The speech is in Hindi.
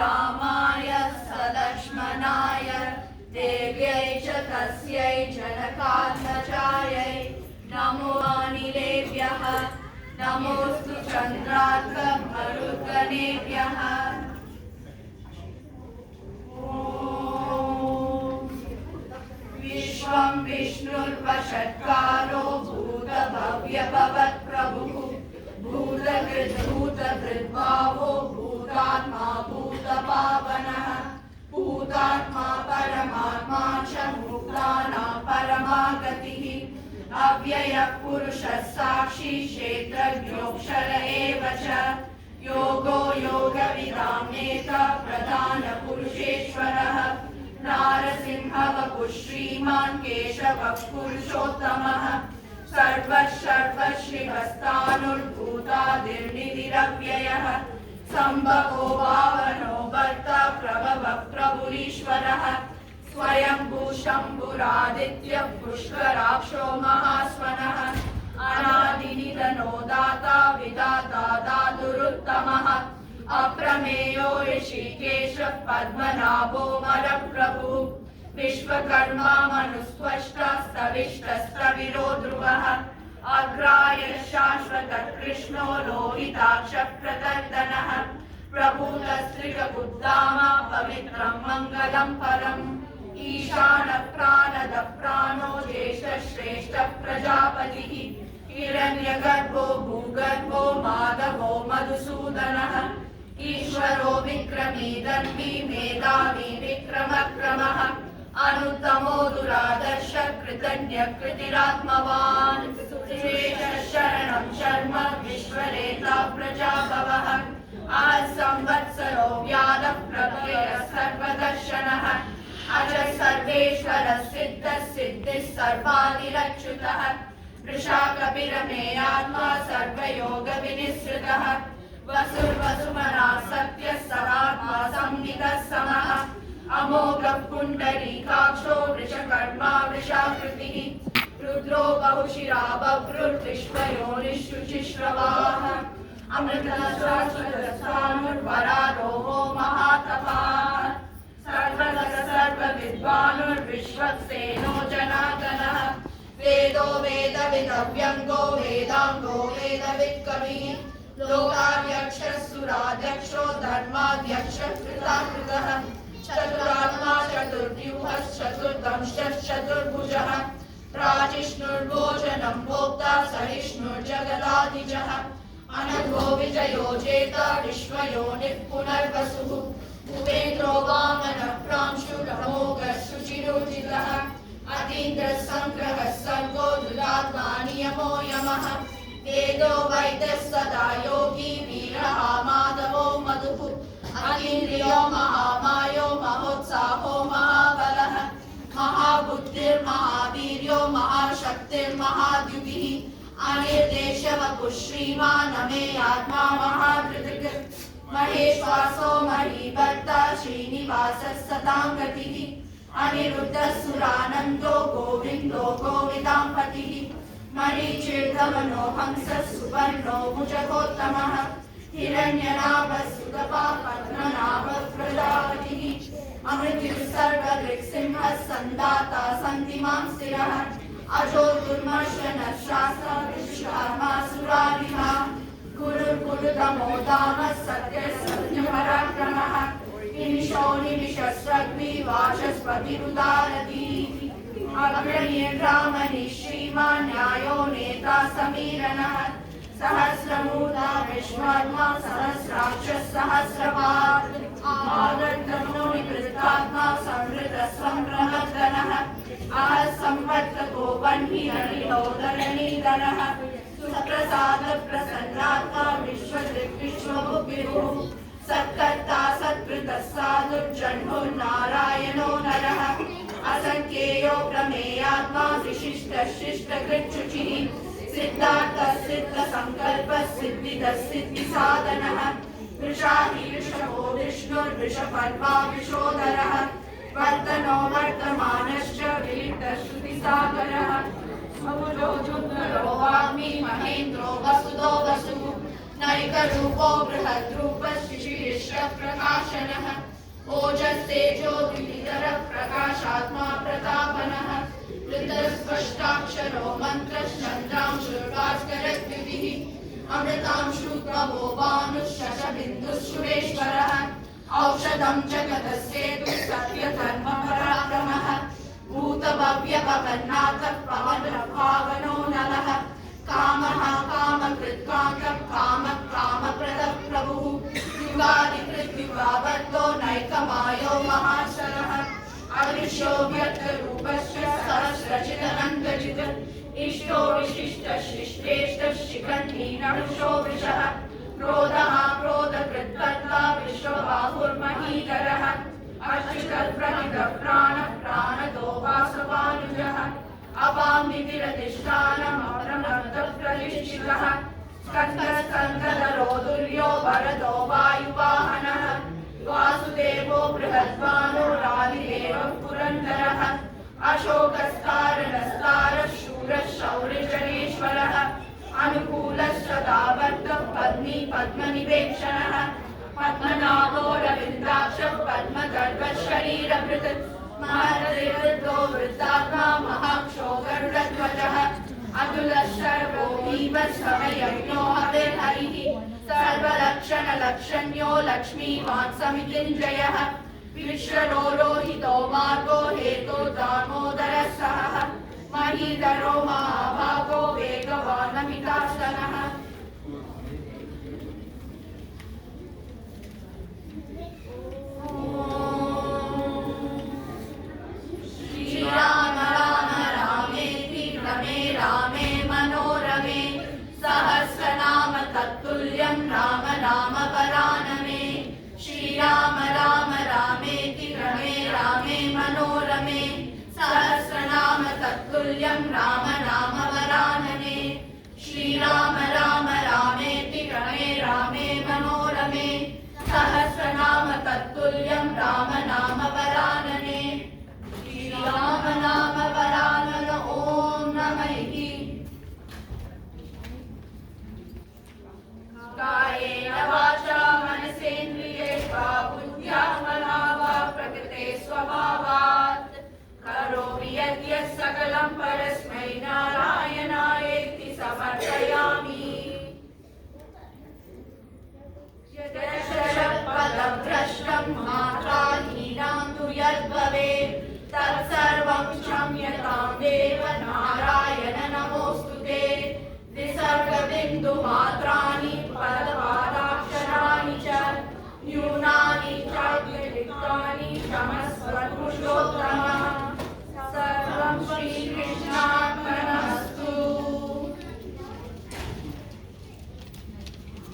रामाय सलक्ष्मणाय देव्यै च तस्यै जनकात्मजायै नमो अनिलेभ्यः नमोऽस्तु चन्द्रार्कमरुद्गणेभ्यः। विश्वं विष्णुर्वषट्कारो भूतभव्यभवत्प्रभुः भूतकृद्भूतभृद्भावो भूतात्मा भूतपावनः भूतात्मा परमात्मा च मुक्तानां परमागतिः अव्ययः पुरुषः साक्षी क्षेत्रज्ञोऽक्षर एव च योगो योगविदां नेता प्रधानपुरुषेश्वरः नारसिंहवपुः श्रीमान् केशवः पुरुषोत्तमः सर्वशर्वश्रीवस्तानुर्भूतादिर्निधिरव्ययः सम्भवो भावनो भर्ता प्रभवः प्रभुरीश्वरः स्वयंभू शम्भुरादित्यः पुष्कराक्षो महास्वनः अनादिनिधनो दाता विधाता दातुरुत्तमः अप्रमेयो ऋषिकेशः पद्मनाभो मरप्रभुः विश्वकर्मा मनुस्त्वष्टस्तविष्टस्तविरो ध्रुवः अग्राय शाश्वतः कृष्णो लोहिताक्षः प्रदर्दनः प्रभूतस्त्रिगबुद्धामा पवित्रं मङ्गलं परम् ईशानः प्राणदः प्राणो ज्येष्ठः श्रेष्ठः प्रजापतिः हिरण्यगर्भो भूगर्भो माधवो मधुसूदनः ईश्वरो विक्रमी धर्मी मेधावी विक्रमक्रमः अनुत्तमो दुरादर्श कृतज्ञ कृतिरात्मवान् सुरेशः शरणं शर्म विश्वरेता प्रजाभवः संवत्सरो व्याधः प्रभयः सर्वदर्शनः अज सर्वेश्वरः सिद्धः सिद्धिः सर्वादिरच्युतः वृषाकपिरमेयात्मा सर्वयोगविनिसृतः वसुर्वसुमना सत्यः सदात्मा संहितः समः अमोघः पुण्डरीकाक्षो वृषकर्मा वृषाकृतिः रुद्रो बहुशिरा बभ्रुर्विश्वयोनिषुचिश्रवाः अमृतशाश्वतस्थाणुर्वरारोहो महातपाः सर्वगत सर्वविद्वानुर्विश्वक्सेनो जनार्दनः वेदो वेदविदव्यङ्गो वेदाङ्गो वेदवित्कविः लोकाध्यक्षः सुराध्यक्षो धर्माध्यक्षः कृताकृतः चतुरात्मा चतुर्व्यूहः चतुर्दंशः चतुर्भुजः राजिष्णुर्भोजनं भोक्ता सहिष्णुर्जगदाधिजः अनघो विजयो जेता विश्वयोनिः पुनर्वसुः भूपेन्द्रो वामनः प्रांशुरमोघः शुचिरोजितः अतीन्द्रः सङ्ग्रहः सर्गो दुरात्मा नियमो यमः वेदो वैद्यः सदा योगी वीरः माधवो मधुः अतीन्द्रियो महामायो महोत्साहो महाबलः महाबुद्धिर्महावीर्यो महाशक्तिर्महाद्युतिः अनिर्देशवपुः श्रीमान् अमेयात्मा महाधृतिः महेश्वासो महीभर्ता श्रीनिवासः सतां गतिः अनिरुद्धः सुरानन्दो गोविन्दो गोविदाम्पतिः मरीचिर्धमनो हंसः सुपर्णो भुजगोत्तमः हिरण्यनाभः सुतपा पद्मनाभः प्रजापतिः अमृत्युः सर्वदृक्सिंहः सन्दाता सन्तिमां स्थिरः अजो दुर्मर्शनः शास्त्रविश्वात्मासुरारिः गुरुर्गुरुतमो धामः सत्यः सत्यपराक्रमः निमिषो निमिषस्रग्वी वाचस्पतिरुदारतिः अग्रणीर्ब्राह्मणि श्रीमान् न्यायो नेता समीरणः सहस्रमूर्धा विश्वात्मा सहस्राक्षः सहस्रपात् आगर्धनो निवृत्तात्मा संवृतः संप्रमर्दनः संवर्तको वह्निरनिलो धरणीधरः सुप्रसादः प्रसन्नात्मा विश्वदृग्विश्वभुग्विभुः सत्कर्ता सत्कृतः साधुर्जह्नुर्नारायणो नरः असंख्येयो प्रमेयात्मा विशिष्टः शिष्टकृच्छुचिः सिद्धार्थः सिद्धसंकल्पः सिद्धिदः सिद्धिसाधनः वृषाहि वृषभो विष्णुर्वृषपर्वा वृषोदरः वर्तनो वर्तमानश्च विलिप्तः श्रुतिसागरः समुद्रो जुग्धरो वाग्मी महेन्द्रो वसुदो वसुः नैकरूपो बृहद्रूपः शिशिरिः प्रकाशनः ओजस्तेजो द्विविधरः प्रकाशात्मा प्रतापनः ऋतस्पष्टाक्षरो मन्त्रश्चन्द्रांशुर्भास्करद्युतिः अमृतांशुप्रभो भानुश्शशबिन्दुः औषधं जगतस्येतु सत्यधर्मपराक्रमः भूतभव्यभवन्नाथः पवनभावनो नलः कामः कामकृत्कान्तः कामप्रदः प्रभुः युगादिकृत्युगाबद्धो नैकमायो महाशरः अदृश्यो व्यक्तरूपस्य सहस्रचिदनन्तजित् इष्टो विशिष्टशिष्टेष्टः शिखण्डीनरुषो वृषः क्रोधः क्रोधकृत्कर्ता विश्वबाहुर्महीधरः अच्युतप्रतिदप्राणः प्राणदो वासवानुजः अपामितिरधिष्ठानमप्रमत्तप्रतिष्ठितः स्कन्दस्कन्दधरो दुर्यो वरदो वायुवाहनः वासुदेवो बृहद्वानो रादिदेवः पुरन्दरः अशोकस्तारणस्तारः शूरः शौर्यजनेश्वरः अनुकूलश्रदावर्तः पद्मी पद्मनिवेक्षणः पद्मनाभो रविन्द्राक्षः पद्मगर्भशरीरभृत् महर्षिवृद्धो वृद्धात्मा महाक्षो गरुडध्वजः अतुलशर्वो भीमः यज्ञो हविर्हरिः सर्वलक्षणलक्षण्यो लक्ष्मीवान् समितिञ्जयः विश्वरोहितो मार्गो हेतो दामोदरः सहः महीधरो महाभागो वेगवानमितास्तनः श्रीराम राम रामेति रमे रामे मनोरमे सहस्रनाम तत्तुल्यं राम नाम वरानने श्रीराम राम रामेति रमे रामे मनोरमे सहस्रनाम तत्तुल्यं राम नाम वरानने श्रीराम राम रामेति रमे रामे मनोरमे सहस्रनाम तत्तुल्यं राम नाम वरानने